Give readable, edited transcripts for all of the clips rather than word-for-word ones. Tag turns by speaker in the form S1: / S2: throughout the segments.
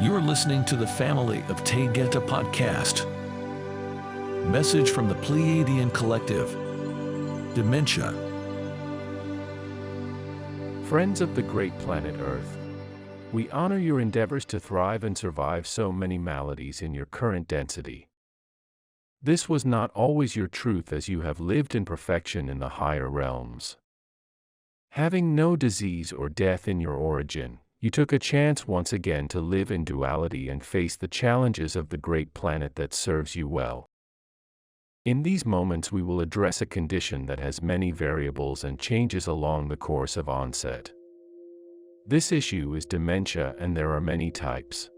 S1: You're listening to the Family of Taygeta podcast. Message from the Pleiadian Collective. Dementia.
S2: Friends of the great planet Earth, we honor your endeavors to thrive and survive so many maladies in your current density. This was not always your truth, as you have lived in perfection in the higher realms. Having no disease or death in your origin, you took a chance once again to live in duality and face the challenges of the great planet that serves you well. In these moments we will address a condition that has many variables and changes along the course of onset. This issue is dementia, and there are many types.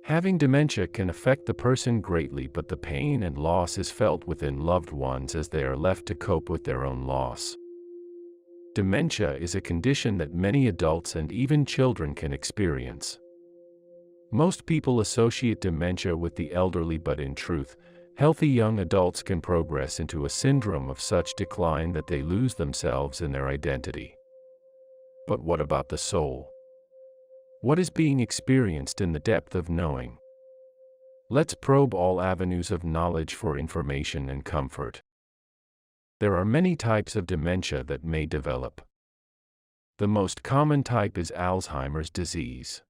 S2: Having dementia can affect the person greatly, but the pain and loss is felt within loved ones as they are left to cope with their own loss. Dementia is a condition that many adults and even children can experience. Most people associate dementia with the elderly, but in truth, healthy young adults can progress into a syndrome of such decline that they lose themselves in their identity. But what about the soul? What is being experienced in the depth of knowing? Let's probe all avenues of knowledge for information and comfort. There are many types of dementia that may develop. The most common type is Alzheimer's disease.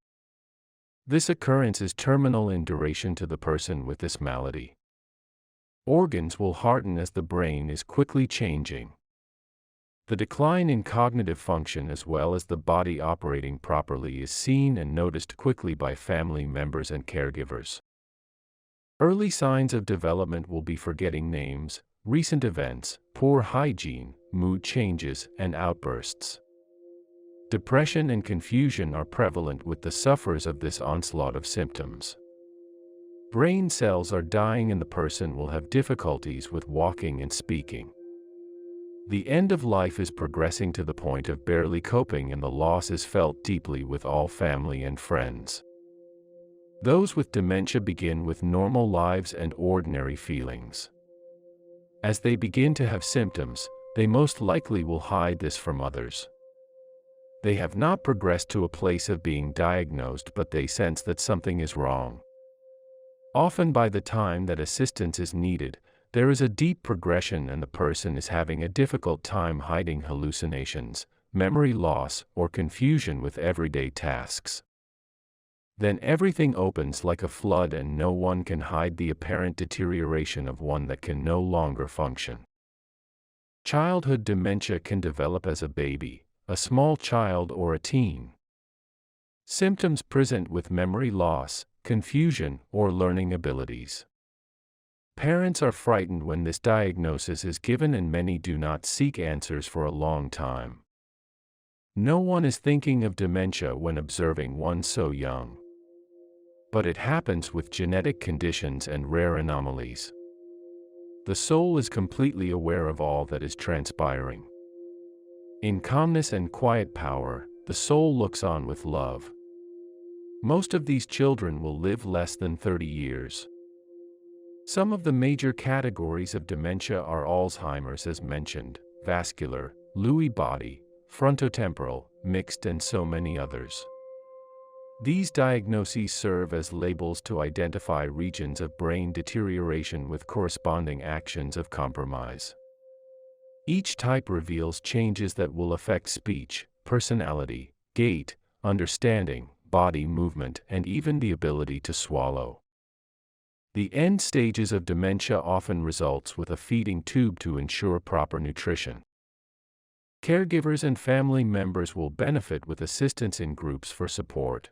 S2: This occurrence is terminal in duration to the person with this malady. Organs will harden as the brain is quickly changing. The decline in cognitive function as well as the body operating properly is seen and noticed quickly by family members and caregivers. Early signs of development will be forgetting names, recent events, poor hygiene, mood changes, and outbursts. Depression and confusion are prevalent with the sufferers of this onslaught of symptoms. Brain cells are dying and the person will have difficulties with walking and speaking. The end of life is progressing to the point of barely coping, and the loss is felt deeply with all family and friends. Those with dementia begin with normal lives and ordinary feelings. As they begin to have symptoms, they most likely will hide this from others. They have not progressed to a place of being diagnosed, but they sense that something is wrong. Often by the time that assistance is needed, there is a deep progression and the person is having a difficult time hiding hallucinations, memory loss, or confusion with everyday tasks. Then everything opens like a flood and no one can hide the apparent deterioration of one that can no longer function. Childhood dementia can develop as a baby, a small child, or a teen. Symptoms present with memory loss, confusion, or learning abilities. Parents are frightened when this diagnosis is given, and many do not seek answers for a long time. No one is thinking of dementia when observing one so young. But it happens with genetic conditions and rare anomalies. The soul is completely aware of all that is transpiring. In calmness and quiet power, the soul looks on with love. Most of these children will live less than 30 years. Some of the major categories of dementia are Alzheimer's, as mentioned, vascular, Lewy body, frontotemporal, mixed, and so many others. These diagnoses serve as labels to identify regions of brain deterioration with corresponding actions of compromise. Each type reveals changes that will affect speech, personality, gait, understanding, body movement, and even the ability to swallow. The end stages of dementia often results with a feeding tube to ensure proper nutrition. Caregivers and family members will benefit with assistance in groups for support.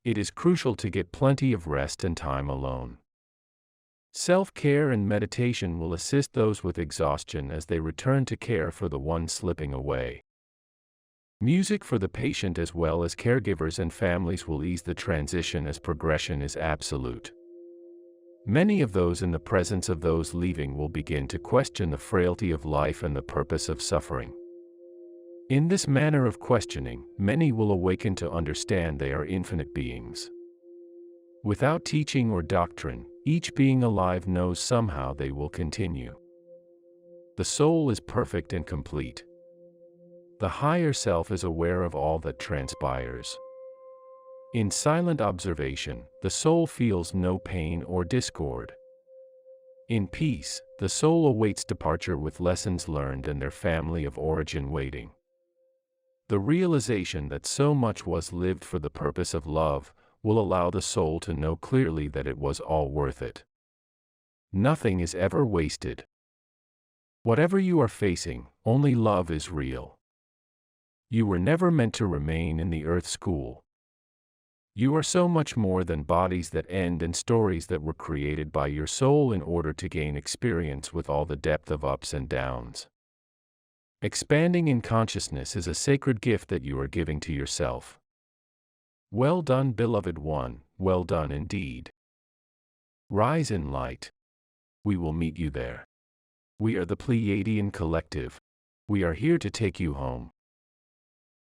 S2: It is crucial to get plenty of rest and time alone. Self-care and meditation will assist those with exhaustion as they return to care for the one slipping away. Music for the patient as well as caregivers and families will ease the transition as progression is absolute. Many of those in the presence of those leaving will begin to question the frailty of life and the purpose of suffering. In this manner of questioning, many will awaken to understand they are infinite beings. Without teaching or doctrine, each being alive knows somehow they will continue. The soul is perfect and complete. The higher self is aware of all that transpires. In silent observation, the soul feels no pain or discord. In peace, the soul awaits departure with lessons learned and their family of origin waiting. The realization that so much was lived for the purpose of love will allow the soul to know clearly that it was all worth it. Nothing is ever wasted. Whatever you are facing, only love is real. You were never meant to remain in the earth school. You are so much more than bodies that end and stories that were created by your soul in order to gain experience with all the depth of ups and downs. Expanding in consciousness is a sacred gift that you are giving to yourself. Well done, beloved one, well done indeed. Rise in light. We will meet you there. We are the Pleiadian collective. We are here to take you home.